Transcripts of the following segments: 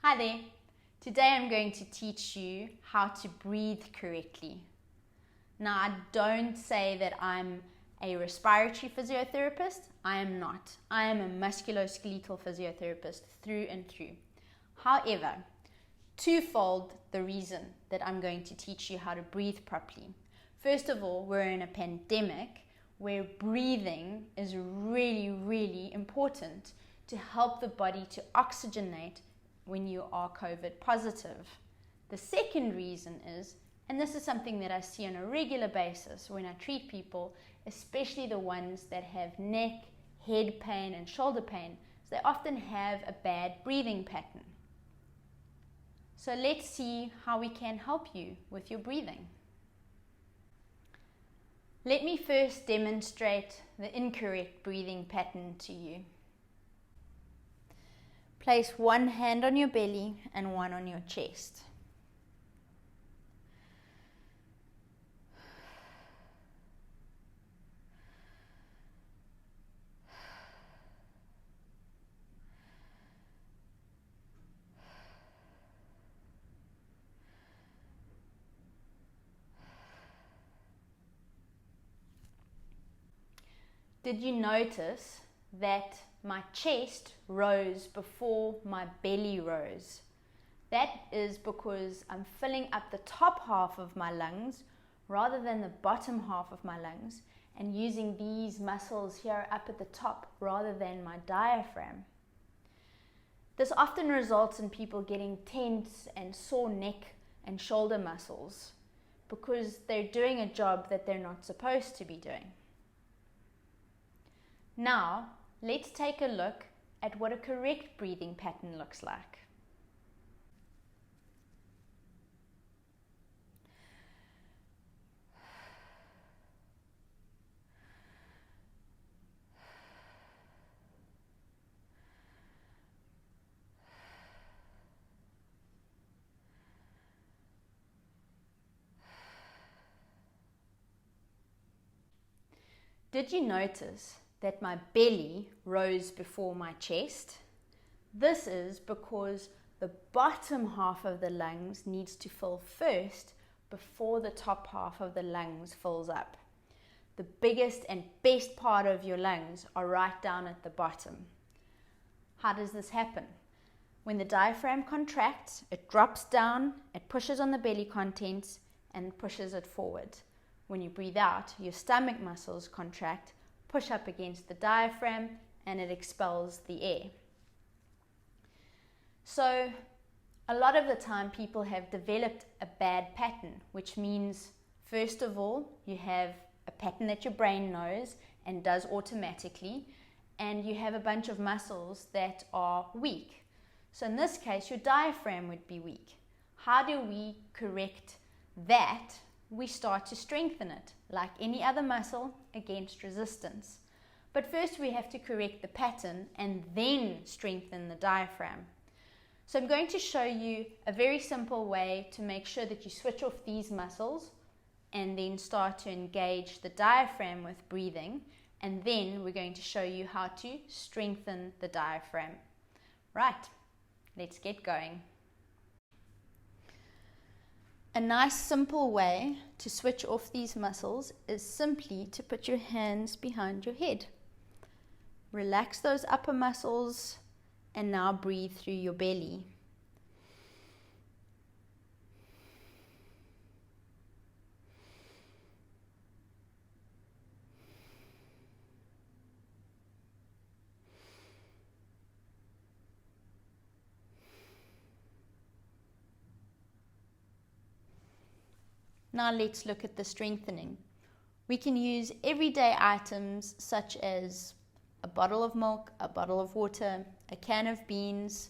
Hi there. Today I'm going to teach you how to breathe correctly. Now, I don't say that I'm a respiratory physiotherapist. I am not. I am a musculoskeletal physiotherapist through and through. However, twofold the reason that I'm going to teach you how to breathe properly. First of all, we're in a pandemic where breathing is really important to help the body to oxygenate when you are COVID positive. The second reason is, and this is something that I see on a regular basis when I treat people, especially the ones that have neck, head pain and shoulder pain, is they often have a bad breathing pattern. So let's see how we can help you with your breathing. Let me first demonstrate the incorrect breathing pattern to you. Place one hand on your belly and one on your chest. Did you notice that my chest rose before my belly rose? That is because I'm filling up the top half of my lungs rather than the bottom half of my lungs, and using these muscles here up at the top rather than my diaphragm. This often results in people getting tense and sore neck and shoulder muscles because they're doing a job that they're not supposed to be doing. Now, let's take a look at what a correct breathing pattern looks like. Did you notice that my belly rose before my chest? This is because the bottom half of the lungs needs to fill first before the top half of the lungs fills up. The biggest and best part of your lungs are right down at the bottom. How does this happen? When the diaphragm contracts, it drops down, it pushes on the belly contents and pushes it forward. When you breathe out, your stomach muscles contract, push up against the diaphragm, and it expels the air. So a lot of the time people have developed a bad pattern, which means first of all you have a pattern that your brain knows and does automatically, and you have a bunch of muscles that are weak. So in this case your diaphragm would be weak. How do we correct that? We start to strengthen it, like any other muscle, against resistance. But first we have to correct the pattern and then strengthen the diaphragm. So I'm going to show you a very simple way to make sure that you switch off these muscles and then start to engage the diaphragm with breathing, and then we're going to show you how to strengthen the diaphragm. Right, let's get going. A nice simple way to switch off these muscles is simply to put your hands behind your head. Relax those upper muscles and now breathe through your belly. Now let's look at the strengthening. We can use everyday items such as a bottle of milk, a bottle of water, a can of beans,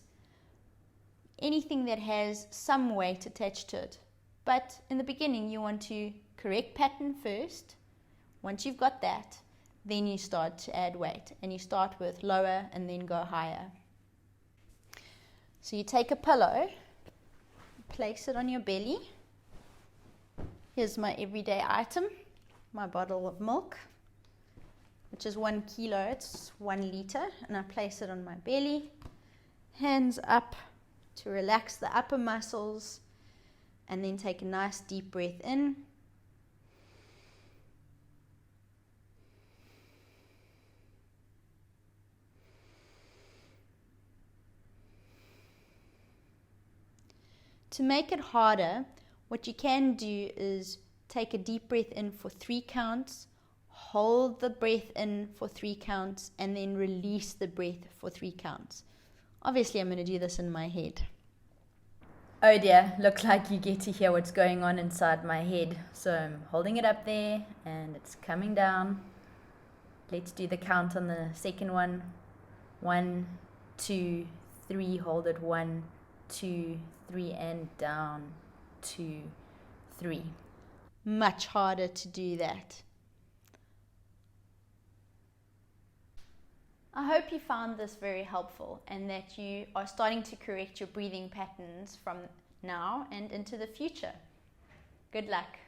anything that has some weight attached to it. But in the beginning you want to correct pattern first. Once you've got that, then you start to add weight, and you start with lower and then go higher. So you take a pillow, place it on your belly. Here's my everyday item, my bottle of milk, which is 1 kilo, it's 1 liter, and I place it on my belly, hands up to relax the upper muscles, and then take a nice deep breath in. To make it harder, what you can do is take a deep breath in for 3 counts, hold the breath in for 3 counts, and then release the breath for 3 counts. Obviously, I'm going to do this in my head. Oh dear, looks like you get to hear what's going on inside my head. So I'm holding it up there and it's coming down. Let's do the count on the second one. 1, 2, 3, hold it. 1, 2, 3, and down. 2, 3. Much harder to do that. I hope you found this very helpful and that you are starting to correct your breathing patterns from now and into the future. Good luck.